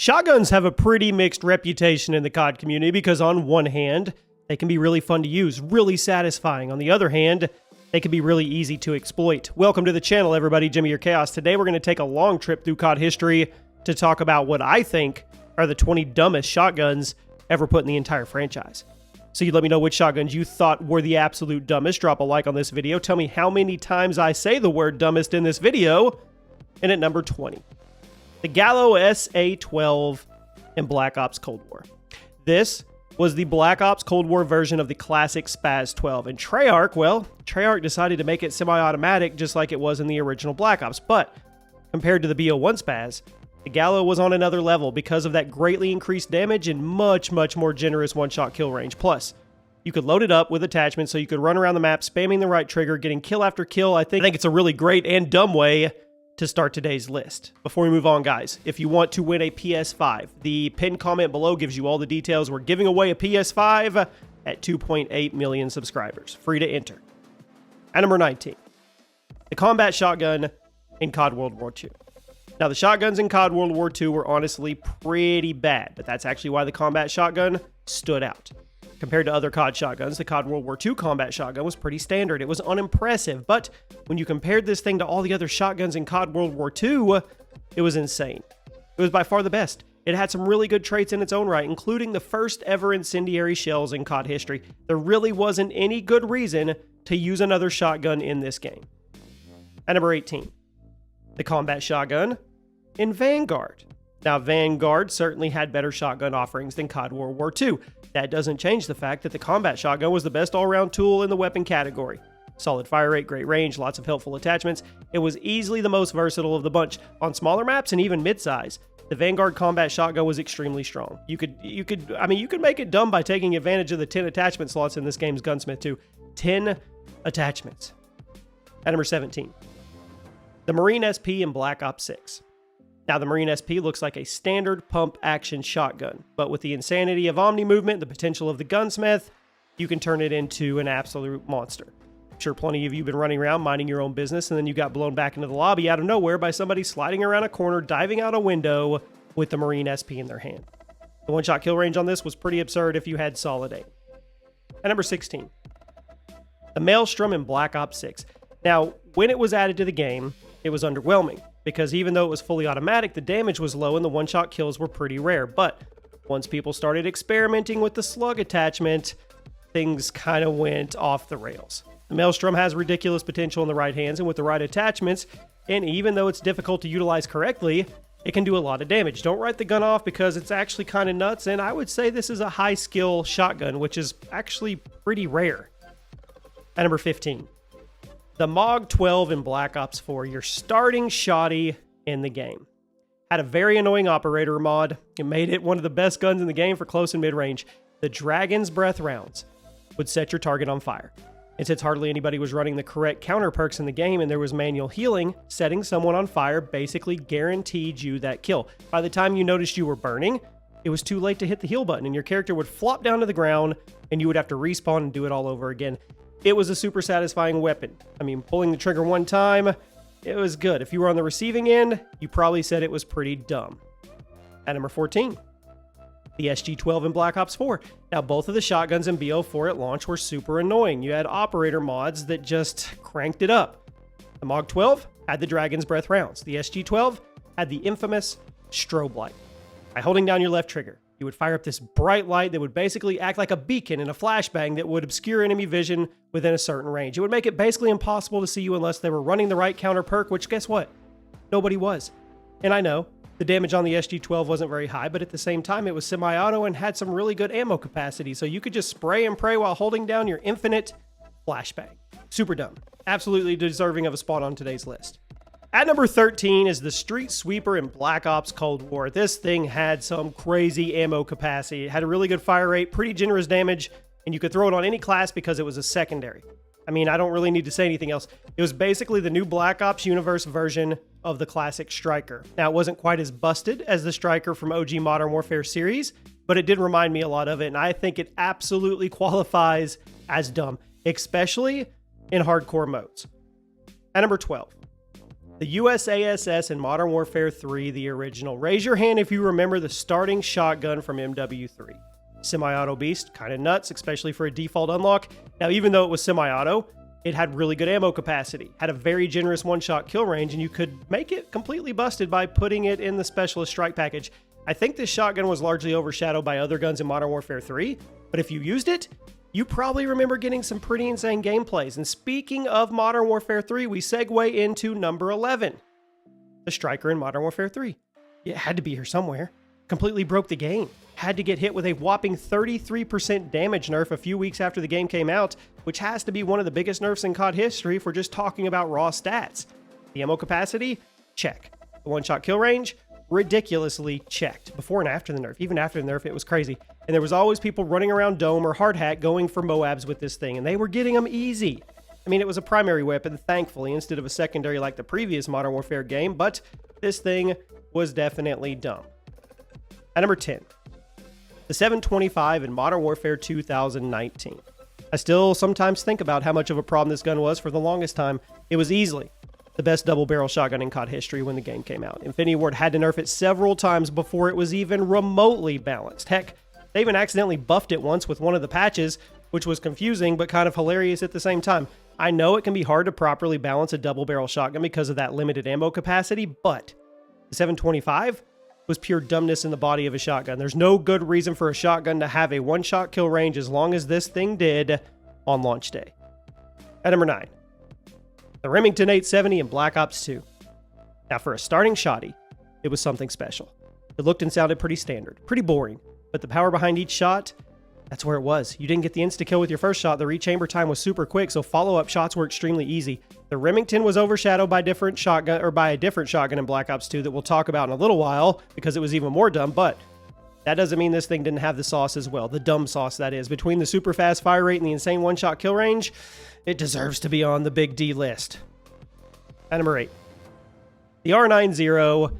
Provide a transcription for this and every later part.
Shotguns have a pretty mixed reputation in the COD community because on one hand, they can be really fun to use, really satisfying. On the other hand, they can be really easy to exploit. Welcome to the channel, everybody. Jimmy Your Chaos. Today we're going to take a long trip through COD history to talk about what I think are the 20 dumbest shotguns ever put in the entire franchise. So you let me know which shotguns you thought were the absolute dumbest. Drop a like on this video. Tell me how many times I say the word dumbest in this video. And at number 20, the Gallo SA-12 in Black Ops Cold War. This was the Black Ops Cold War version of the classic SPAS-12. And Treyarch decided to make it semi-automatic just like it was in the original Black Ops. But compared to the BO1 SPAS, the Gallo was on another level because of that greatly increased damage and much more generous one-shot kill range. Plus, you could load it up with attachments so you could run around the map spamming the right trigger, getting kill after kill. I think it's a really great and dumb way to start today's list. Before we move on, guys, if you want to win a PS5, the pinned comment below gives you all the details. We're giving away a PS5 at 2.8 million subscribers. Free to enter. At number 19, the combat shotgun in COD World War II. Now, the shotguns in COD World War II were honestly pretty bad, but that's actually why the combat shotgun stood out. Compared to other COD shotguns, the COD World War II combat shotgun was pretty standard. It was unimpressive, but when you compared this thing to all the other shotguns in COD World War II, it was insane. It was by far the best. It had some really good traits in its own right, including the first ever incendiary shells in COD history. There really wasn't any good reason to use another shotgun in this game. At number 18, the combat shotgun in Vanguard. Now, Vanguard certainly had better shotgun offerings than COD World War II. That doesn't change the fact that the combat shotgun was the best all-around tool in the weapon category. Solid fire rate, great range, lots of helpful attachments. It was easily the most versatile of the bunch. On smaller maps and even mid-size, the Vanguard combat shotgun was extremely strong. You could make it dumb by taking advantage of the 10 attachment slots in this game's Gunsmith too. 10 attachments. At number 17, the Marine SP in Black Ops 6. Now, the Marine SP looks like a standard pump action shotgun, but with the insanity of Omni movement, the potential of the Gunsmith, you can turn it into an absolute monster. I'm sure plenty of you have been running around minding your own business, and then you got blown back into the lobby out of nowhere by somebody sliding around a corner, diving out a window with the Marine SP in their hand. The one-shot kill range on this was pretty absurd if you had solid aim. At number 16, the Maelstrom in Black Ops 6. Now, when it was added to the game, it was underwhelming, because even though it was fully automatic, the damage was low and the one-shot kills were pretty rare. But once people started experimenting with the slug attachment, things kind of went off the rails. The Maelstrom has ridiculous potential in the right hands and with the right attachments, and even though it's difficult to utilize correctly, it can do a lot of damage. Don't write the gun off because it's actually kind of nuts, and I would say this is a high-skill shotgun, which is actually pretty rare. At number 15. The MOG-12 in Black Ops 4, your starting shotty in the game. Had a very annoying operator mod. It made it one of the best guns in the game for close and mid-range. The Dragon's Breath rounds would set your target on fire. And since hardly anybody was running the correct counter perks in the game and there was manual healing, setting someone on fire basically guaranteed you that kill. By the time you noticed you were burning, it was too late to hit the heal button and your character would flop down to the ground and you would have to respawn and do it all over again. It was a super satisfying weapon. I mean, pulling the trigger one time, it was good. If you were on the receiving end, you probably said it was pretty dumb. At number 14, the SG-12 in Black Ops 4. Now, both of the shotguns in BO4 at launch were super annoying. You had operator mods that just cranked it up. The MOG-12 had the Dragon's Breath rounds. The SG-12 had the infamous strobe light. By holding down your left trigger, you would fire up this bright light that would basically act like a beacon in a flashbang that would obscure enemy vision within a certain range. It would make it basically impossible to see you unless they were running the right counter perk, which guess what? Nobody was. And I know, the damage on the SG-12 wasn't very high, but at the same time it was semi-auto and had some really good ammo capacity, so you could just spray and pray while holding down your infinite flashbang. Super dumb. Absolutely deserving of a spot on today's list. At number 13 is the Street Sweeper in Black Ops Cold War. This thing had some crazy ammo capacity. It had a really good fire rate, pretty generous damage, and you could throw it on any class because it was a secondary. I mean, I don't really need to say anything else. It was basically the new Black Ops Universe version of the classic Striker. Now, it wasn't quite as busted as the Striker from OG Modern Warfare series, but it did remind me a lot of it, and I think it absolutely qualifies as dumb, especially in hardcore modes. At number 12. The USASS in Modern Warfare 3, the original. Raise your hand if you remember the starting shotgun from MW3. Semi-auto beast, kind of nuts, especially for a default unlock. Now, even though it was semi-auto, it had really good ammo capacity, had a very generous one-shot kill range, and you could make it completely busted by putting it in the Specialist Strike package. I think this shotgun was largely overshadowed by other guns in Modern Warfare 3, but if you used it, you probably remember getting some pretty insane gameplays. And speaking of Modern Warfare 3, we segue into number 11. The Striker in Modern Warfare 3. It had to be here somewhere. Completely broke the game. Had to get hit with a whopping 33% damage nerf a few weeks after the game came out, which has to be one of the biggest nerfs in COD history if we're just talking about raw stats. The ammo capacity? Check. The one-shot kill range? Ridiculously checked. Before and after the nerf. Even after the nerf, it was crazy. And there was always people running around Dome or Hard Hat going for Moabs with this thing, and they were getting them easy. I mean, it was a primary weapon, thankfully, instead of a secondary like the previous Modern Warfare game, but this thing was definitely dumb. At number 10, the 725 in Modern Warfare 2019. I still sometimes think about how much of a problem this gun was for the longest time. It was easily the best double-barrel shotgun in COD history when the game came out. Infinity Ward had to nerf it several times before it was even remotely balanced. Heck, they even accidentally buffed it once with one of the patches, which was confusing but kind of hilarious at the same time. I know it can be hard to properly balance a double-barrel shotgun because of that limited ammo capacity, but the 725 was pure dumbness in the body of a shotgun. There's no good reason for a shotgun to have a one-shot kill range as long as this thing did on launch day. At number 9, the Remington 870 in Black Ops 2. Now, for a starting shotty, it was something special. It looked and sounded pretty standard, pretty boring, but the power behind each shot, that's where it was. You didn't get the insta-kill with your first shot. The rechamber time was super quick, so follow-up shots were extremely easy. The Remington was overshadowed by a different shotgun in Black Ops 2 that we'll talk about in a little while because it was even more dumb, but that doesn't mean this thing didn't have the sauce as well. The dumb sauce, that is. Between the super fast fire rate and the insane one-shot kill range, it deserves to be on the big D list. At number 8, the R90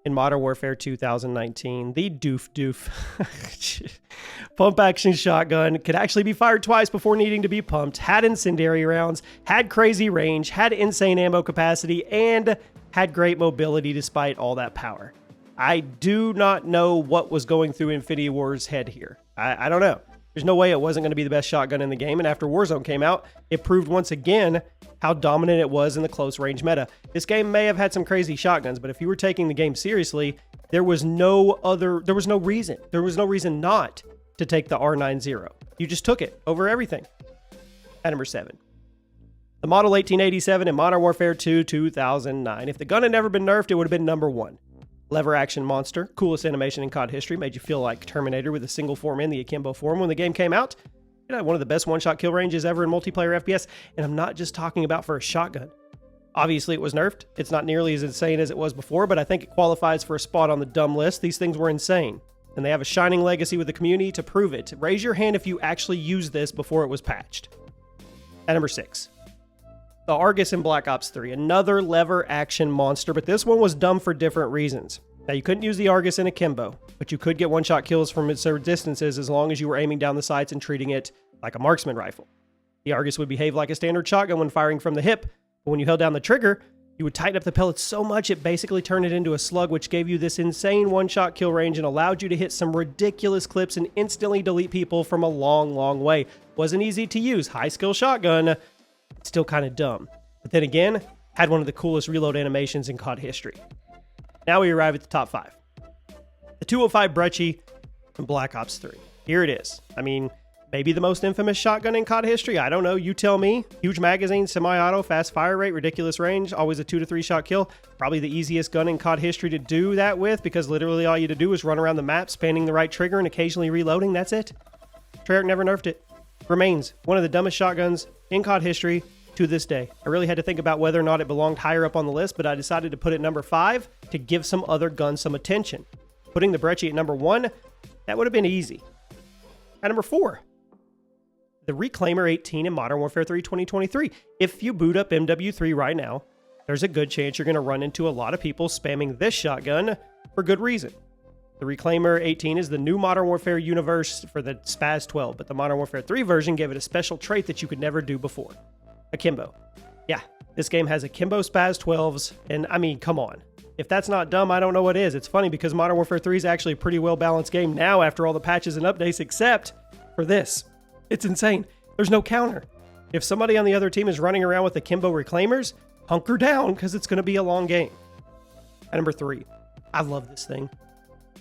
in Modern Warfare 2019, the doof. Pump action shotgun, could actually be fired twice before needing to be pumped, had incendiary rounds, had crazy range, had insane ammo capacity, and had great mobility despite all that power. I do not know what was going through Infinity Ward's head here. I don't know. There's no way it wasn't going to be the best shotgun in the game, and after Warzone came out, it proved once again how dominant it was in the close range meta. This game may have had some crazy shotguns, but if you were taking the game seriously, there was no reason not to take the R90. You just took it over everything. At number 7, the Model 1887 in Modern Warfare 2 2009. If the gun had never been nerfed, it would have been number 1. Lever action monster, coolest animation in COD history, made you feel like Terminator with a single form in the akimbo form when the game came out. It had one of the best one-shot kill ranges ever in multiplayer FPS, and I'm not just talking about for a shotgun. Obviously, it was nerfed. It's not nearly as insane as it was before, but I think it qualifies for a spot on the dumb list. These things were insane, and they have a shining legacy with the community to prove it. Raise your hand if you actually used this before it was patched. At number 6, the Argus in Black Ops 3, another lever action monster, but this one was dumb for different reasons. Now, you couldn't use the Argus in akimbo, but you could get one-shot kills from certain distances as long as you were aiming down the sights and treating it like a marksman rifle. The Argus would behave like a standard shotgun when firing from the hip, but when you held down the trigger, you would tighten up the pellets so much it basically turned it into a slug, which gave you this insane one-shot kill range and allowed you to hit some ridiculous clips and instantly delete people from a long, long way. Wasn't easy to use, high-skill shotgun, still kind of dumb. But then again, had one of the coolest reload animations in COD history. Now we arrive at the top 5. The 205 Brecci from Black Ops 3. Here it is. I mean, maybe the most infamous shotgun in COD history. I don't know. You tell me. Huge magazine, semi-auto, fast fire rate, ridiculous range, always a 2 to 3 shot kill. Probably the easiest gun in COD history to do that with because literally all you had to do was run around the map, spamming the right trigger and occasionally reloading. That's it. Treyarch never nerfed it. Remains one of the dumbest shotguns in COD history to this day. I really had to think about whether or not it belonged higher up on the list, but I decided to put it number 5 to give some other guns some attention. Putting the Brecci at number 1, that would have been easy. At number 4, the Reclaimer 18 in Modern Warfare 3 2023. If you boot up MW3 right now, there's a good chance you're going to run into a lot of people spamming this shotgun for good reason. The Reclaimer 18 is the new Modern Warfare universe for the SPAS 12, but the Modern Warfare 3 version gave it a special trait that you could never do before. Akimbo. Yeah, This game has akimbo Spaz 12s, and I mean, come on. If that's not dumb, I don't know what is. It's funny because Modern Warfare 3 is actually a pretty well-balanced game now after all the patches and updates, except for this. It's insane. There's no counter. If somebody on the other team is running around with akimbo reclaimers, hunker down because it's going to be a long game. At number 3, I love this thing.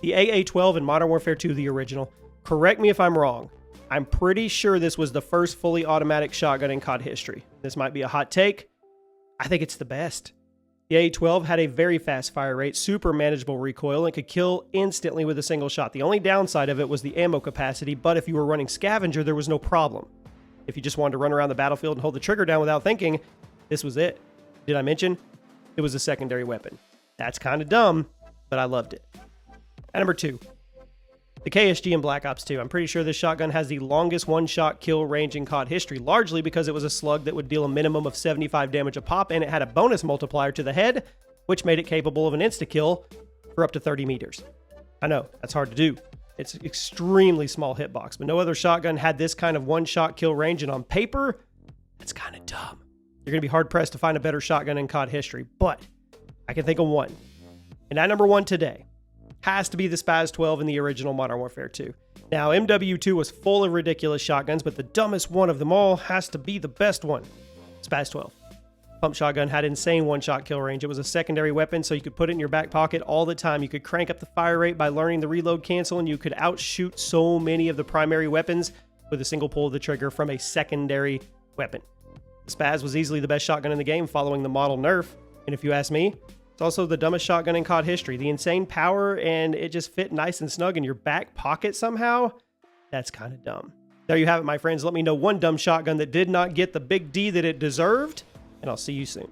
The AA-12 in Modern Warfare 2, the original. Correct me if I'm wrong. I'm pretty sure this was the first fully automatic shotgun in COD history. This might be a hot take. I think it's the best. The AA-12 had a very fast fire rate, super manageable recoil, and could kill instantly with a single shot. The only downside of it was the ammo capacity, but if you were running Scavenger, there was no problem. If you just wanted to run around the battlefield and hold the trigger down without thinking, this was it. Did I mention? It was a secondary weapon. That's kind of dumb, but I loved it. At number 2, the KSG in Black Ops 2. I'm pretty sure this shotgun has the longest one-shot kill range in COD history, largely because it was a slug that would deal a minimum of 75 damage a pop, and it had a bonus multiplier to the head, which made it capable of an insta-kill for up to 30 meters. I know, that's hard to do. It's extremely small hitbox, but no other shotgun had this kind of one-shot kill range, and on paper, that's kind of dumb. You're going to be hard-pressed to find a better shotgun in COD history, but I can think of one. And at number 1 today has to be the Spaz 12 in the original Modern Warfare 2. Now, MW2 was full of ridiculous shotguns, but the dumbest one of them all has to be the best one. Spaz 12. Pump shotgun had insane one-shot kill range. It was a secondary weapon, so you could put it in your back pocket all the time. You could crank up the fire rate by learning the reload cancel, and you could outshoot so many of the primary weapons with a single pull of the trigger from a secondary weapon. The Spaz was easily the best shotgun in the game following the model nerf, and if you ask me, it's also the dumbest shotgun in COD history. The insane power, and it just fit nice and snug in your back pocket somehow. That's kind of dumb. There you have it, my friends. Let me know one dumb shotgun that did not get the big D that it deserved, and I'll see you soon.